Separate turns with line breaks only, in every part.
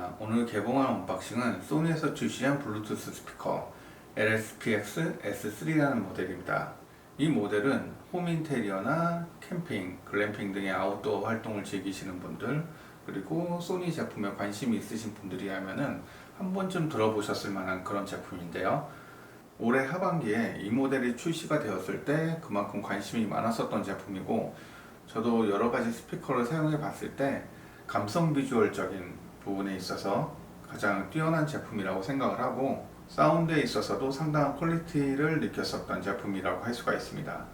반갑습니다. 오늘 개봉한 언박싱은 소니에서 출시한 블루투스 스피커 LSPX S3라는 모델입니다. 이 모델은 홈 인테리어나 캠핑, 글램핑 등의 아웃도어 활동을 즐기시는 분들, 그리고 소니 제품에 관심이 있으신 분들이라면은 한 번쯤 들어보셨을 만한 그런 제품인데요. 올해 하반기에 이 모델이 출시가 되었을 때 그만큼 관심이 많았었던 제품이고, 저도 여러 가지 스피커를 사용해 봤을 때 감성 비주얼적인 부분에 있어서 가장 뛰어난 제품이라고 생각을 하고, 사운드에 있어서도 상당한 퀄리티를 느꼈었던 제품이라고 할 수가 있습니다.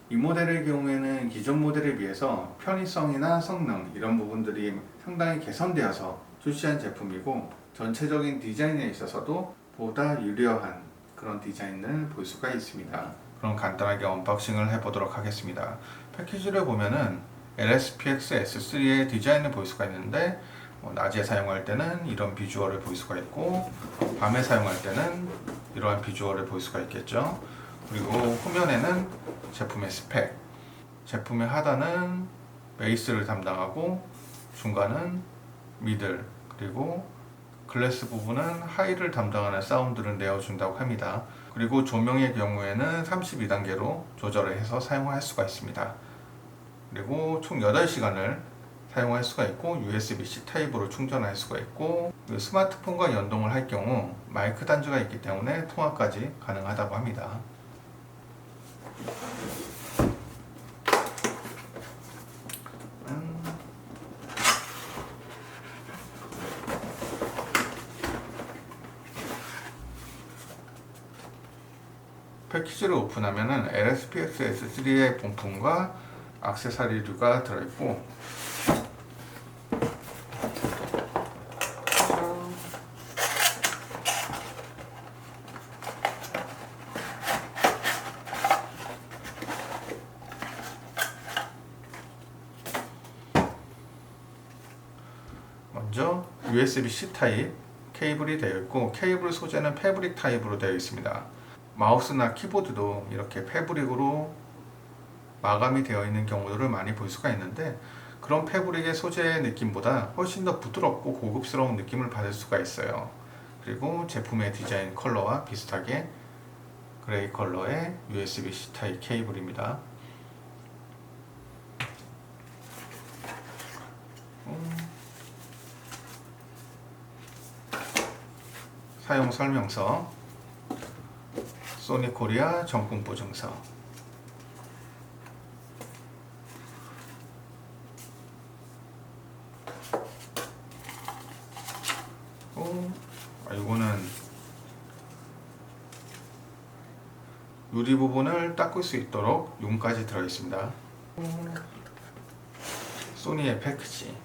이 모델의 경우에는 기존 모델에 비해서 편의성이나 성능 이런 부분들이 상당히 개선되어서 출시한 제품이고, 전체적인 디자인에 있어서도 보다 유려한 그런 디자인을 볼 수가 있습니다. 그럼 간단하게 언박싱을 해보도록 하겠습니다. 패키지를 보면은 LSPX S3의 디자인을 볼 수가 있는데, 낮에 사용할 때는 이런 비주얼을 볼 수가 있고, 밤에 사용할 때는 이러한 비주얼을 볼 수가 있겠죠. 그리고 후면에는 제품의 스펙, 제품의 하단은 베이스를 담당하고, 중간은 미들, 그리고 글래스 부분은 하이를 담당하는 사운드를 내어준다고 합니다. 그리고 조명의 경우에는 32단계로 조절을 해서 사용할 수가 있습니다. 그리고 총 8시간을 사용할 수가 있고, USB-C 타입으로 충전할 수가 있고, 스마트폰과 연동을 할 경우 마이크 단자가 있기 때문에 통화까지 가능하다고 합니다. 패키지를 오픈하면 LSPX S3의 본품과 액세서리류가 들어있고, 먼저 USB-C 타입 케이블이 되어 있고, 케이블 소재는 패브릭 타입으로 되어 있습니다. 마우스나 키보드도 이렇게 패브릭으로 마감이 되어 있는 경우들을 많이 볼 수가 있는데, 그런 패브릭의 소재의 느낌보다 훨씬 더 부드럽고 고급스러운 느낌을 받을 수가 있어요. 그리고 제품의 디자인 컬러와 비슷하게 그레이 컬러의 USB-C 타입 케이블입니다. 사용 설명서, 소니 코리아 정품 보증서, 이거는 유리 부분을 닦을 수 있도록 용까지 들어있습니다. 소니의 패키지.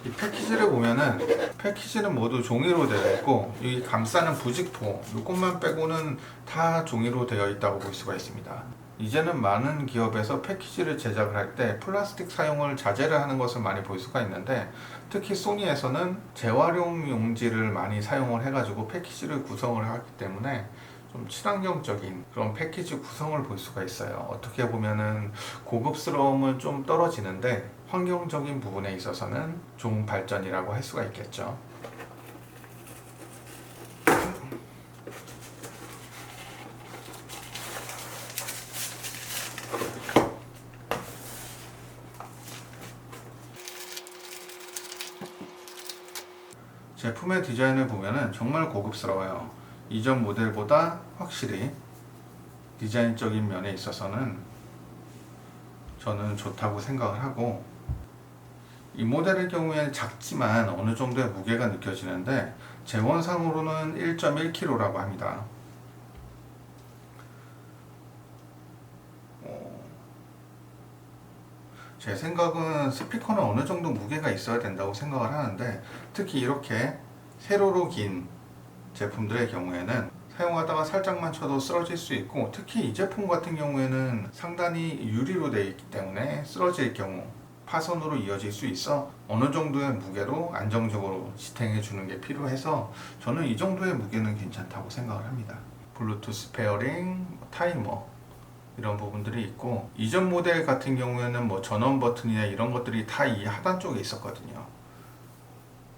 이 패키지를 보면은 패키지는 모두 종이로 되어 있고, 이 감싸는 부직포 이것만 빼고는 다 종이로 되어 있다고 볼 수가 있습니다. 이제는 많은 기업에서 패키지를 제작을 할 때 플라스틱 사용을 자제를 하는 것을 많이 볼 수가 있는데, 특히 소니에서는 재활용 용지를 많이 사용을 해가지고 패키지를 구성을 하기 때문에 좀 친환경적인 그런 패키지 구성을 볼 수가 있어요. 어떻게 보면은 고급스러움은 좀 떨어지는데 환경적인 부분에 있어서는 좋은 발전이라고 할 수가 있겠죠. 제품의 디자인을 보면은 정말 고급스러워요. 이전 모델보다 확실히 디자인적인 면에 있어서는 저는 좋다고 생각을 하고, 이 모델의 경우에는 작지만 어느 정도의 무게가 느껴지는데, 재원상으로는 1.1kg라고 합니다. 제 생각은 스피커는 어느 정도 무게가 있어야 된다고 생각을 하는데, 특히 이렇게 세로로 긴 제품들의 경우에는 사용하다가 살짝만 쳐도 쓰러질 수 있고, 특히 이 제품 같은 경우에는 상단이 유리로 되어 있기 때문에 쓰러질 경우 파손으로 이어질 수 있어 어느 정도의 무게로 안정적으로 지탱해 주는 게 필요해서 저는 이 정도의 무게는 괜찮다고 생각을 합니다. 블루투스 페어링, 타이머, 이런 부분들이 있고, 이전 모델 같은 경우에는 뭐 전원 버튼이나 이런 것들이 다 이 하단 쪽에 있었거든요.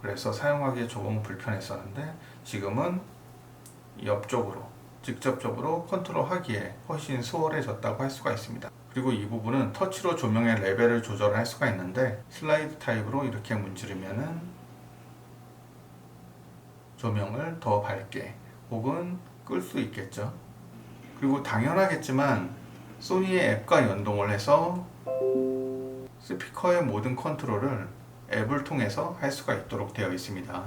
그래서 사용하기에 조금 불편했었는데 지금은 옆쪽으로 직접적으로 컨트롤하기에 훨씬 수월해졌다고 할 수가 있습니다. 그리고 이 부분은 터치로 조명의 레벨을 조절할 수가 있는데, 슬라이드 타입으로 이렇게 문지르면은 조명을 더 밝게 혹은 끌 수 있겠죠. 그리고 당연하겠지만 소니의 앱과 연동을 해서 스피커의 모든 컨트롤을 앱을 통해서 할 수가 있도록 되어 있습니다.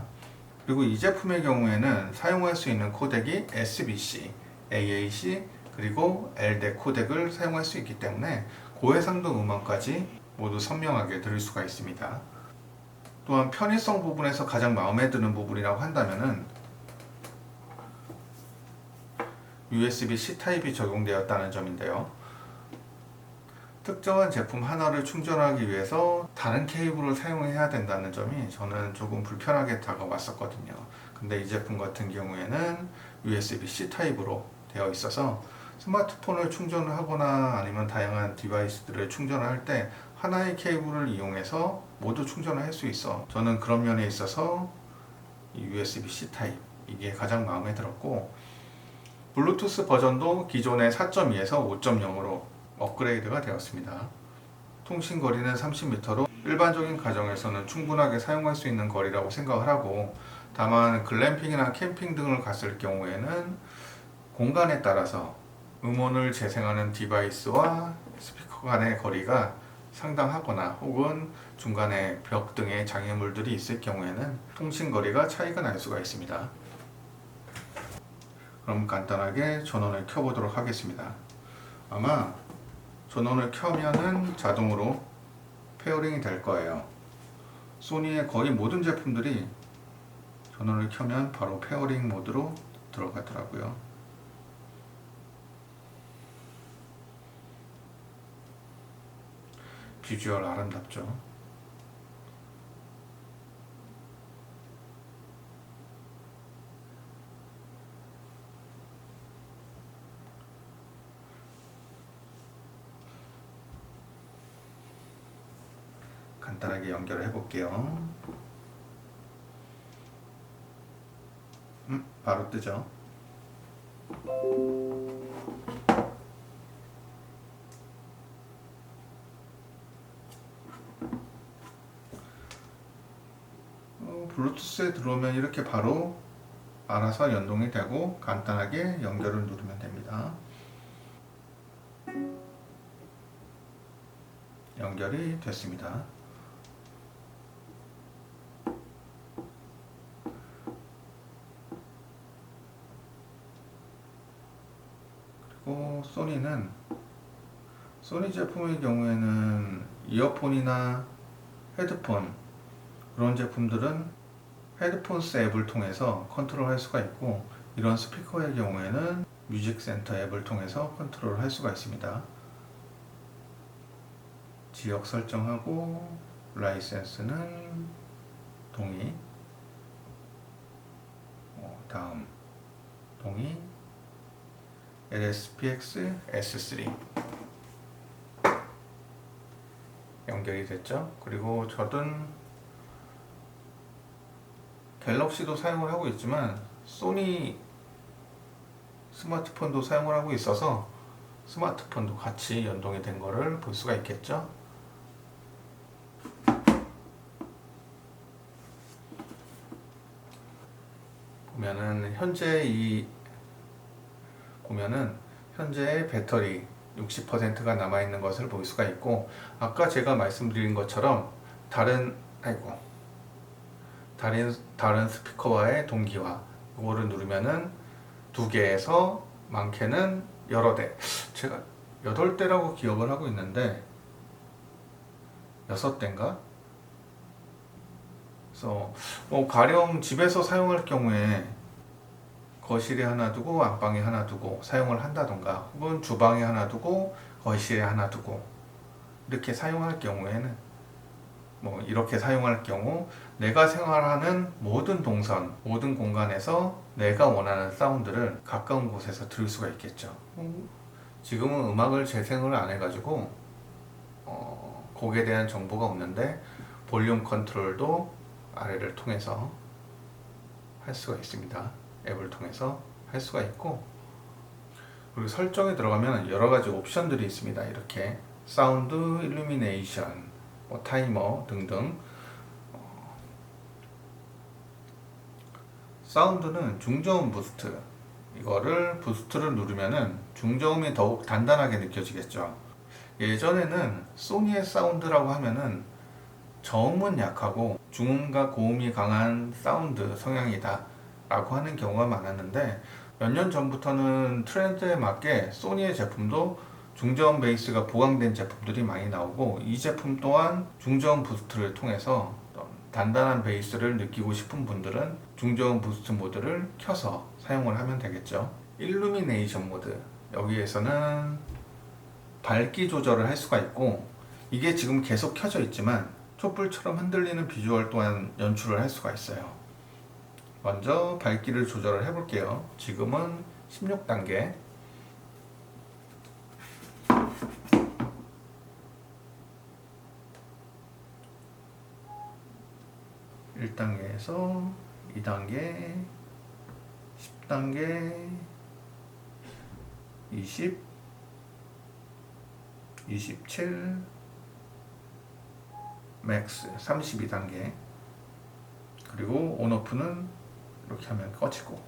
그리고 이 제품의 경우에는 사용할 수 있는 코덱이 SBC, AAC, 그리고 LDAC 코덱을 사용할 수 있기 때문에 고해상도 음원까지 모두 선명하게 들을 수가 있습니다. 또한 편의성 부분에서 가장 마음에 드는 부분이라고 한다면은 USB-C 타입이 적용되었다는 점인데요. 특정한 제품 하나를 충전하기 위해서 다른 케이블을 사용해야 된다는 점이 저는 조금 불편하게 다가왔었거든요. 근데 이 제품 같은 경우에는 USB-C 타입으로 되어 있어서 스마트폰을 충전을 하거나 아니면 다양한 디바이스들을 충전을 할 때 하나의 케이블을 이용해서 모두 충전을 할 수 있어. 저는 그런 면에 있어서 이 USB-C 타입 이게 가장 마음에 들었고, 블루투스 버전도 기존의 4.2에서 5.0으로 업그레이드가 되었습니다. 통신 거리는 30m로 일반적인 가정에서는 충분하게 사용할 수 있는 거리라고 생각을 하고, 다만 글램핑이나 캠핑 등을 갔을 경우에는 공간에 따라서 음원을 재생하는 디바이스와 스피커 간의 거리가 상당하거나 혹은 중간에 벽 등의 장애물들이 있을 경우에는 통신 거리가 차이가 날 수가 있습니다. 그럼 간단하게 전원을 켜보도록 하겠습니다. 아마 전원을 켜면은 자동으로 페어링이 될 거예요. 소니의 거의 모든 제품들이 전원을 켜면 바로 페어링 모드로 들어가더라고요. 비주얼 아름답죠. 간단하게 연결을 해볼게요. 바로 뜨죠. 블루투스에 들어오면 이렇게 바로 알아서 연동이 되고 간단하게 연결을 누르면 됩니다. 연결이 됐습니다. 그리고 소니 제품의 경우에는 이어폰이나 헤드폰 그런 제품들은 헤드폰스 앱을 통해서 컨트롤할 수가 있고, 이런 스피커의 경우에는 뮤직센터 앱을 통해서 컨트롤을 할 수가 있습니다. 지역 설정하고 라이센스는 동의, 다음 동의, LSPX S3 연결이 됐죠. 그리고 저는 갤럭시도 사용을 하고 있지만 소니 스마트폰도 사용을 하고 있어서 스마트폰도 같이 연동이 된 거를 볼 수가 있겠죠. 보면은 현재 배터리 60%가 남아있는 것을 볼 수가 있고, 아까 제가 말씀드린 것처럼 다른 스피커와의 동기화 이거를 누르면은 2개에서 많게는 여러 대, 제가 8대라고 기억을 하고 있는데 6대인가? 그래서 가령 집에서 사용할 경우에 거실에 하나 두고 안방에 하나 두고 사용을 한다던가, 혹은 주방에 하나 두고 거실에 하나 두고 이렇게 사용할 경우에는 이렇게 사용할 경우 내가 생활하는 모든 동선, 모든 공간에서 내가 원하는 사운드를 가까운 곳에서 들을 수가 있겠죠. 지금은 음악을 재생을 안 해가지고 곡에 대한 정보가 없는데 볼륨 컨트롤도 아래를 통해서 할 수가 있습니다. 앱을 통해서 할 수가 있고, 그리고 설정에 들어가면 여러가지 옵션들이 있습니다. 이렇게 사운드, 일루미네이션, 타이머 등등. 사운드는 중저음 부스트, 이거를 부스트를 누르면은 중저음이 더욱 단단하게 느껴지겠죠. 예전에는 소니의 사운드라고 하면은 저음은 약하고 중음과 고음이 강한 사운드 성향이다 라고 하는 경우가 많았는데, 몇 년 전부터는 트렌드에 맞게 소니의 제품도 중저음 베이스가 보강된 제품들이 많이 나오고, 이 제품 또한 중저음 부스트를 통해서 단단한 베이스를 느끼고 싶은 분들은 중저음 부스트 모드를 켜서 사용을 하면 되겠죠. 일루미네이션 모드, 여기에서는 밝기 조절을 할 수가 있고, 이게 지금 계속 켜져 있지만 촛불처럼 흔들리는 비주얼 또한 연출을 할 수가 있어요. 먼저 밝기를 조절을 해 볼게요. 지금은 16단계. 1단계에서 2단계, 10단계, 20, 27, 맥스 32단계. 그리고 온오프는 이렇게 하면 꺼지고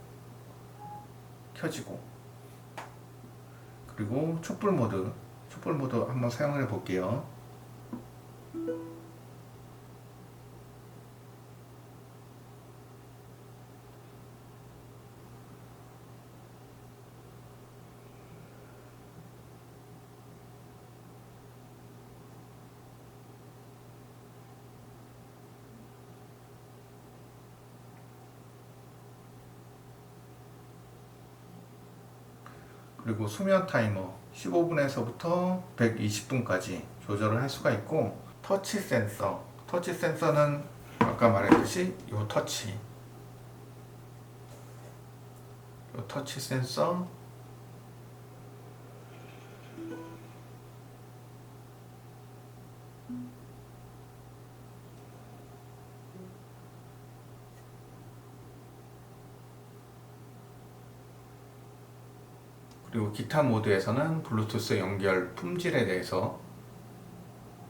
켜지고. 그리고 촛불 모드 한번 사용해 볼게요. 그리고 수면 타이머 15분에서부터 120분까지 조절을 할 수가 있고, 터치 센서는 아까 말했듯이 요 터치 센서, 그리고 기타 모드에서는 블루투스 연결 품질에 대해서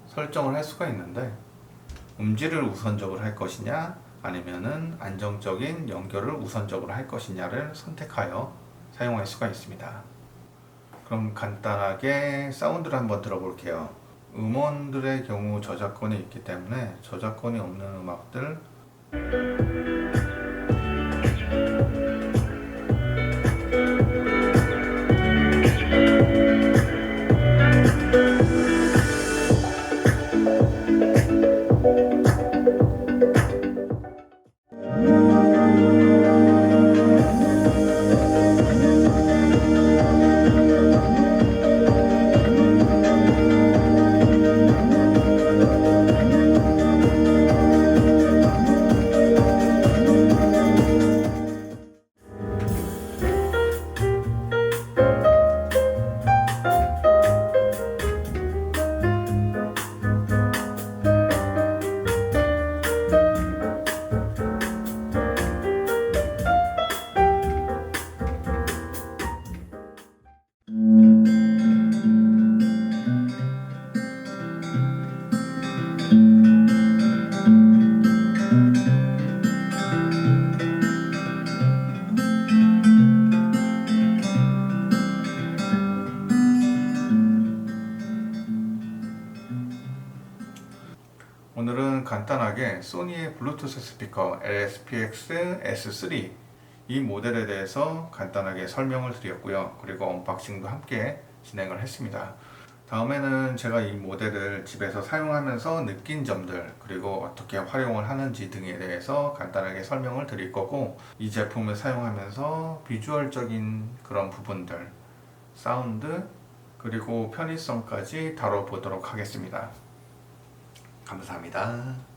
설정을 할 수가 있는데, 음질을 우선적으로 할 것이냐 아니면은 안정적인 연결을 우선적으로 할 것이냐를 선택하여 사용할 수가 있습니다. 그럼 간단하게 사운드를 한번 들어볼게요. 음원들의 경우 저작권이 있기 때문에 저작권이 없는 음악들, 오늘은 간단하게 소니의 블루투스 스피커 LSPX S3 이 모델에 대해서 간단하게 설명을 드렸고요. 그리고 언박싱도 함께 진행을 했습니다. 다음에는 제가 이 모델을 집에서 사용하면서 느낀 점들, 그리고 어떻게 활용을 하는지 등에 대해서 간단하게 설명을 드릴 거고, 이 제품을 사용하면서 비주얼적인 그런 부분들, 사운드, 그리고 편의성까지 다뤄보도록 하겠습니다. 감사합니다.